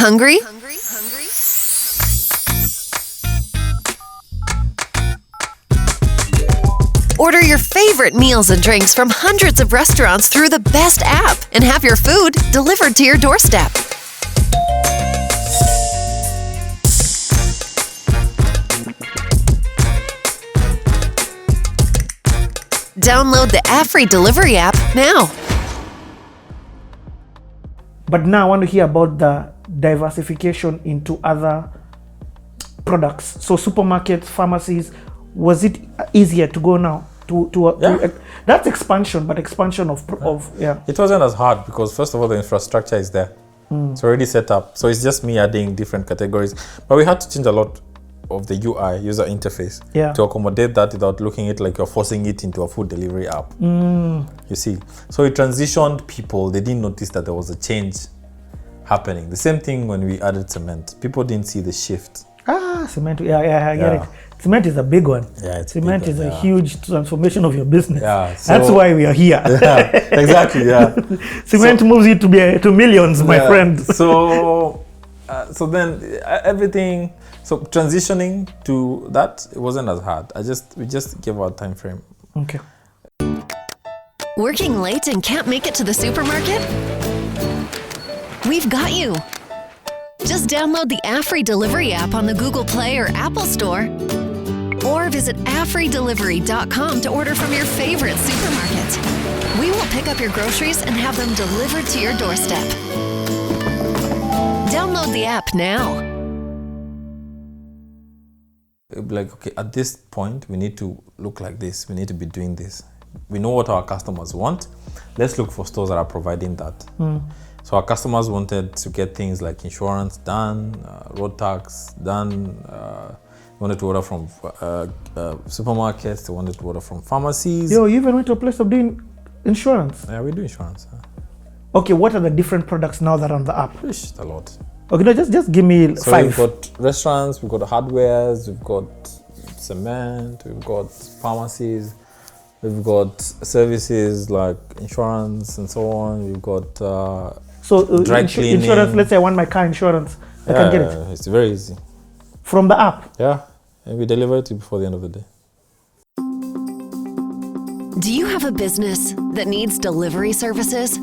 Hungry? Order your favorite meals and drinks from hundreds of restaurants through the best app and have your food delivered to your doorstep. Download the AfriDelivery app now. But now I want to hear about the diversification into other products. So supermarkets, pharmacies, was it easier to go now? That's expansion, but expansion of. It wasn't as hard because first of all the infrastructure is there. It's already set up. So it's just me adding different categories. But we had to change a lot of the UI, user interface, to accommodate that without looking at it like you're forcing it into a food delivery app. You see. So it transitioned people. They didn't notice that there was a change happening. The same thing when we added cement. People didn't see the shift. Cement. I get it. Cement is a big one. Cement is a huge transformation of your business. That's why we are here. Exactly. Cement moves you to millions, my friend. So then everything. So transitioning to that, it wasn't as hard. We just gave our time frame. Okay. Working late and can't make it to the supermarket? We've got you. Just download the AfriDelivery app on the Google Play or Apple Store, or visit AfriDelivery.com to order from your favorite supermarket. We will pick up your groceries and have them delivered to your doorstep. Download the app now. Like, okay, at this point, we need to look like this. We need to be doing this. We know what our customers want. Let's look for stores that are providing that. So our customers wanted to get things like insurance done, road tax done. They wanted to order from supermarkets. They wanted to order from pharmacies. You even went to a place of doing insurance? Yeah, we do insurance. Okay, what are the different products now that are on the app? A lot. Okay, no, just give me 5. We've got restaurants, we've got hardwares, we've got cement, we've got pharmacies, we've got services like insurance and so on. We've got dry cleaning. Insurance, let's say I want my car insurance. I can get it. It's very easy. From the app? Yeah, and we deliver it before the end of the day. Do you have a business that needs delivery services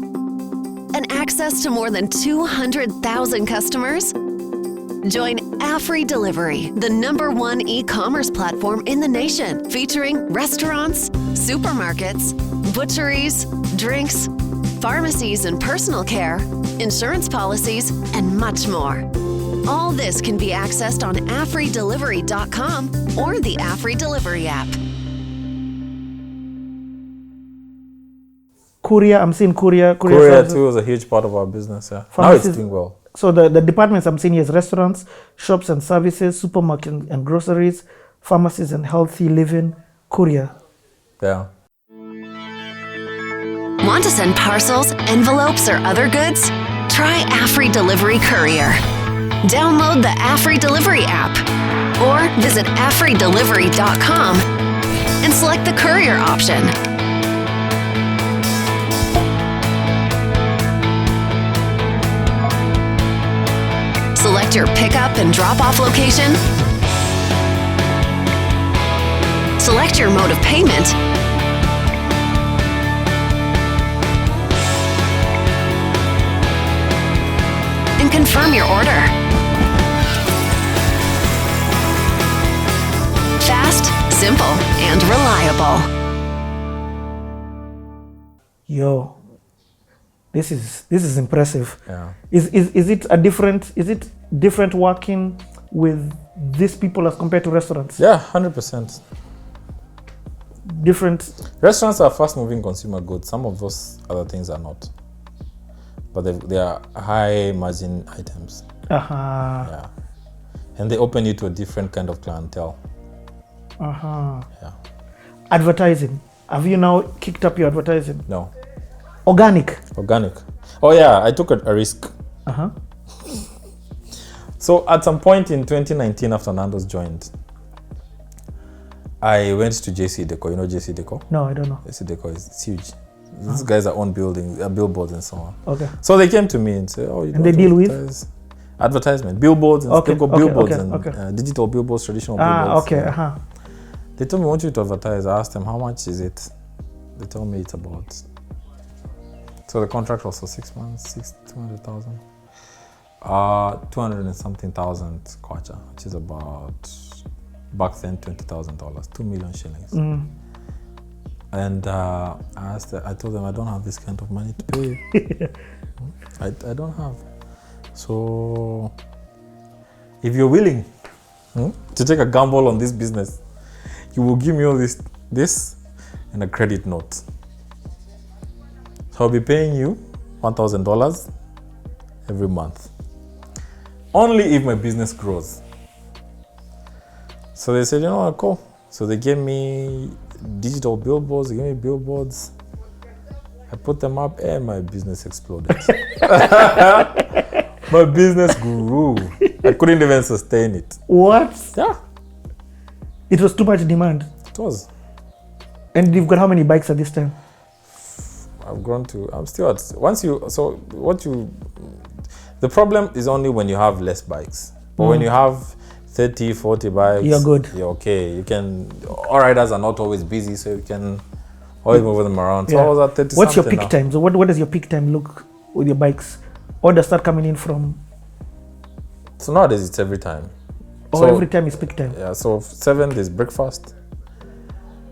and access to more than 200,000 customers? Join AfriDelivery, the #1 e-commerce platform in the nation, featuring restaurants, supermarkets, butcheries, drinks, pharmacies and personal care, insurance policies, and much more. All this can be accessed on AfriDelivery.com or the AfriDelivery app. Courier, I'm seeing courier. Courier too is a huge part of our business. Now it's doing well. So the departments I'm seeing here is restaurants, shops and services, supermarkets and groceries, pharmacies and healthy living, courier. Yeah. Want to send parcels, envelopes, or other goods? Try AfriDelivery Courier. Download the AfriDelivery app or visit AfriDelivery.com and select the courier option. Select your pickup and drop-off location. Select your mode of payment. And confirm your order. Fast, simple, and reliable. Yo, this is impressive. Yeah. Is it different working with these people as compared to restaurants? Yeah, 100%. Different. Restaurants are fast-moving consumer goods. Some of those other things are not, but they are high-margin items. Yeah, and they open you to a different kind of clientele. Yeah. Advertising. Have you now kicked up your advertising? No. Organic. Oh yeah, I took a risk. So at some point in 2019, after Nando's joined, I went to JC Deco. You know JC Deco? No, I don't know. JC Deco it's huge. These guys are on buildings, billboards and so on. Okay. So they came to me and said, "Oh, you and they deal with? Advertisement, billboards, and Okay, they've got okay, billboards okay, and digital billboards, traditional billboards. Okay. Yeah. They told me, I want you to advertise. I asked them, how much is it? They told me it's about. So the contract was for 6 months, 200,000. 200 and something thousand kwacha, which is about back then $20,000, 2 million shillings. And I told them I don't have this kind of money to pay. I don't have. So if you're willing to take a gamble on this business, you will give me all this and a credit note. So I'll be paying you $1,000 every month. Only if my business grows. So they said, you know what, cool. So they gave me digital billboards, they gave me billboards. I put them up and my business exploded. My business grew. I couldn't even sustain it. What? Yeah. It was too much demand. It was. And you've got how many bikes at this time? I'm still at, the problem is only when you have less bikes. But when you have 30, 40 bikes, you're good. You're okay. All riders are not always busy, so you can always move them around. So I was at 30 What's your something peak now. time? So what does your peak time look with your bikes? Orders start coming in from? So nowadays it's every time. Every time is peak time? Yeah, so 7 there's breakfast.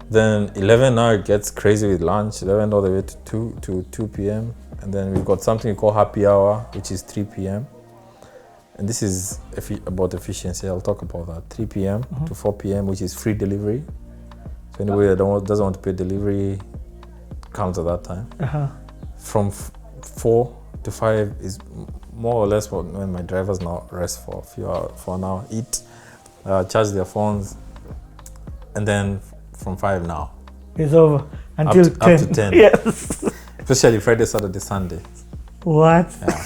Then 11 now it gets crazy with lunch, 11 all the way to 2 p.m. And then we've got something we call happy hour, which is 3 p.m. And this is about efficiency. I'll talk about that. 3 p.m. to 4 p.m., which is free delivery. So anybody that doesn't want to pay delivery comes at that time. From 4 to 5 is more or less when my drivers now rest for a few hours, for an hour, eat, charge their phones, and then from 5 now. It's over until 10. Up to 10. Yes. Especially Friday, Saturday, Sunday. What? Yeah.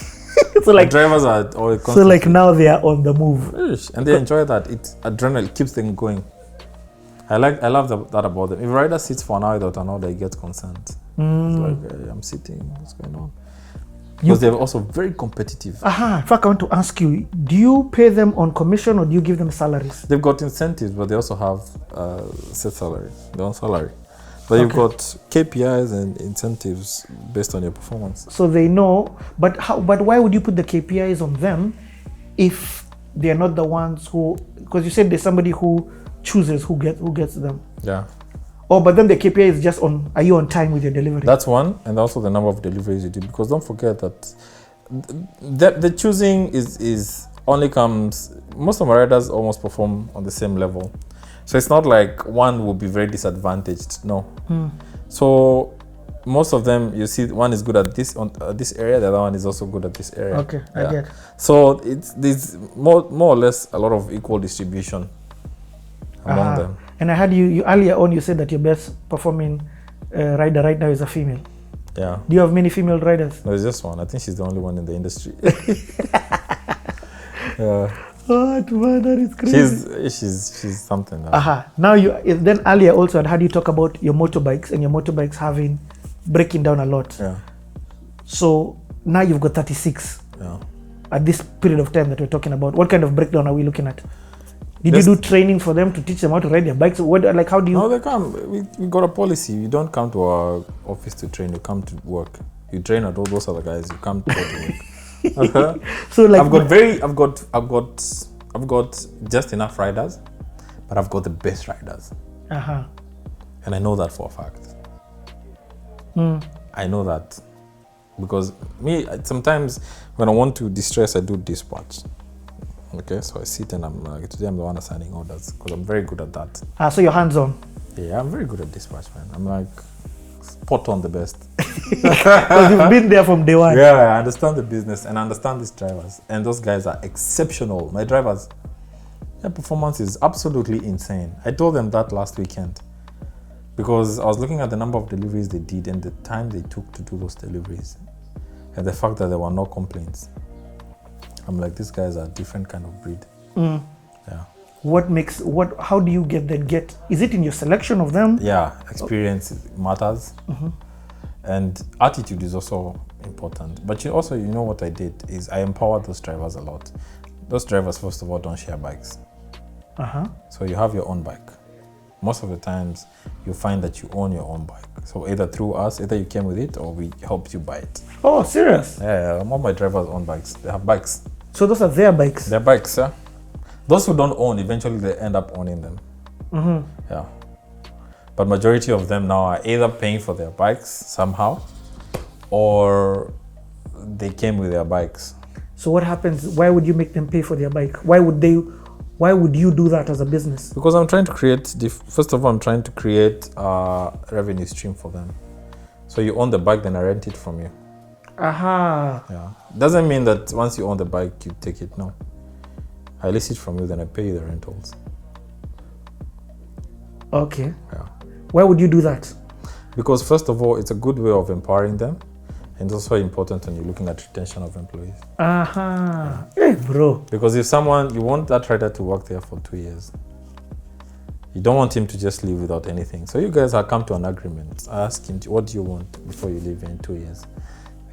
So like drivers are always so like now they are on the move. And they enjoy that. It's adrenaline, it keeps them going. I love that about them. If a rider sits for an hour without an order, he gets concerned. It's like, hey, I'm sitting, what's going on? Because they're also very competitive. In fact, I want to ask you, do you pay them on commission or do you give them salaries? They've got incentives, but they also have set salaries, their own salary. But you've got KPIs and incentives based on your performance. So they know, but why would you put the KPIs on them if they're not the ones who, because you said there's somebody who chooses who gets them. Yeah. But then the KPI is just on, are you on time with your delivery? That's one, and also the number of deliveries you do. Because don't forget that the choosing is only comes, most of my riders almost perform on the same level. So it's not like one will be very disadvantaged, no. So most of them, you see one is good at this area, the other one is also good at this area. Okay, I get. So there's more or less a lot of equal distribution among them. And I heard you earlier on, you said that your best performing rider right now is a female. Yeah. Do you have many female riders? No, there's just one. I think she's the only one in the industry. Yeah. What, man, that is crazy. She's something. Now then earlier also I heard you talk about your motorbikes and your motorbikes breaking down a lot. Yeah. So now you've got 36. Yeah. At this period of time that we're talking about, what kind of breakdown are we looking at? Did you do training for them to teach them how to ride their bikes? How do you? No, they come. We got a policy. You don't come to our office to train. You come to work. You train at all those other guys. You come to go to work. So like I've got just enough riders, but I've got the best riders. And I know that for a fact. I know that because sometimes when I want to distress, I do dispatch. Okay, so I sit and I'm like, today I'm the one assigning orders because I'm very good at that. So you're hands-on? Yeah, I'm very good at dispatch, man. I'm like spot on the best. Because you've been there from day one. Yeah, I understand the business and I understand these drivers. And those guys are exceptional. My drivers, their performance is absolutely insane. I told them that last weekend because I was looking at the number of deliveries they did and the time they took to do those deliveries and the fact that there were no complaints. I'm like, these guys are a different kind of breed. Yeah. How do you get? Is it in your selection of them? Yeah, experience matters. And attitude is also important. But you know what I did is I empowered those drivers a lot. Those drivers, first of all, don't share bikes. So you have your own bike. Most of the times, you find that you own your own bike. So either through us, either you came with it or we helped you buy it. Oh, serious? Yeah, all my drivers own bikes. They have bikes. So those are their bikes? Their bikes, yeah. Those who don't own, eventually they end up owning them. Yeah. But majority of them now are either paying for their bikes somehow or they came with their bikes. So what happens? Why would you make them pay for their bike? Why would you do that as a business? Because I'm trying to create, first of all, I'm trying to create a revenue stream for them. So you own the bike, then I rent it from you. Yeah. Doesn't mean that once you own the bike, you take it. No. I lease it from you, then I pay you the rentals. Okay. Yeah. Why would you do that? Because first of all, it's a good way of empowering them. And it's also important when you're looking at retention of employees. Hey, bro. Because if you want that rider to work there for 2 years. You don't want him to just leave without anything. So you guys have come to an agreement. I ask him, what do you want before you leave in 2 years?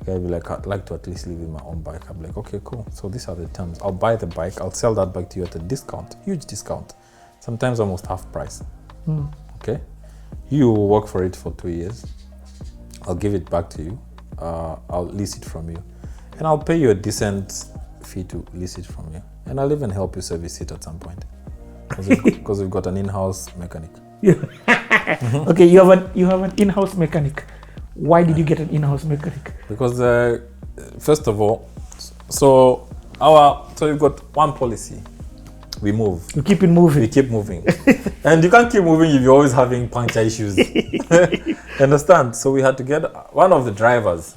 The guy will be like, I'd like to at least leave with my own bike. I'm like, okay, cool. So these are the terms. I'll buy the bike. I'll sell that bike to you at a discount, huge discount. Sometimes almost half price. Okay? You will work for it for 2 years. I'll give it back to you. I'll lease it from you. And I'll pay you a decent fee to lease it from you. And I'll even help you service it at some point. Because we've got an in-house mechanic. Okay, you have an in-house mechanic. Why did you get an in-house mechanic? Because first of all, so you've got one policy. We move. You keep it moving. We keep moving. And you can't keep moving if you're always having puncture issues. Understand? So we had to get one of the drivers.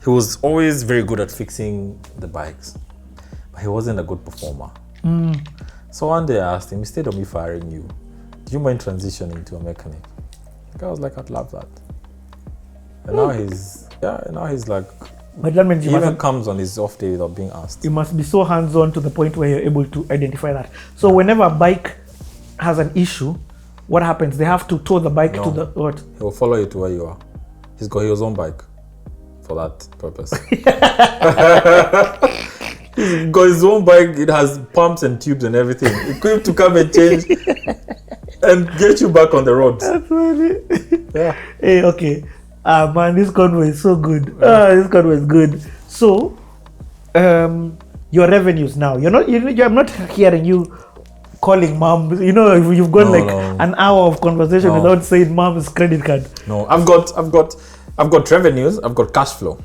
He was always very good at fixing the bikes, but he wasn't a good performer. So one day I asked him, instead of me firing you, do you mind transitioning to a mechanic? The guy was like, I'd love that. And now he's like, but that means he even comes on his off day without being asked. You must be so hands-on to the point where you're able to identify that. So whenever a bike has an issue, what happens? They have to tow the bike to the what? He will follow you to where you are. He's got his own bike for that purpose. He's got his own bike. It has pumps and tubes and everything, equipped to come and change and get you back on the road. That's funny. Yeah. Hey, okay. Man, this convo is so good. This convo is good. So, your revenues now. I'm not hearing you calling mom. You've gone an hour of conversation without saying mom's credit card. No, I've got revenues. I've got cash flow.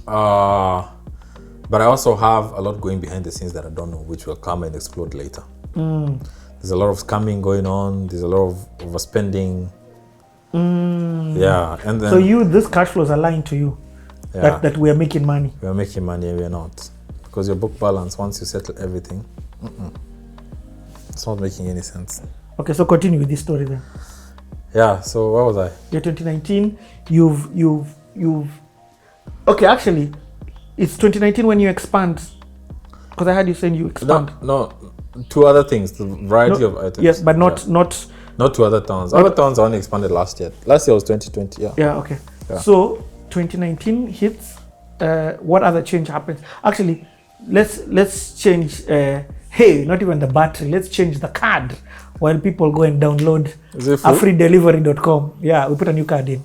But I also have a lot going behind the scenes that I don't know, which will come and explode later. There's a lot of scamming going on. There's a lot of overspending. Yeah, and then so this cash flows are lying to you that we are making money. We are making money and we are not, because your book balance, once you settle everything, it's not making any sense. Okay, so continue with this story then. Yeah. So where was I? You're 2019. You've. Okay, actually, it's 2019 when you expand. Because I heard you saying you expand. No, two other things. The variety of items. Yes, but not to other towns. Other towns only expanded last year. Last year was 2020. Yeah. Yeah. Okay. Yeah. So 2019 hits. What other change happens? Actually, let's change. Hey, not even the battery. Let's change the card while people go and download AfriDelivery.com. Yeah, we put a new card in.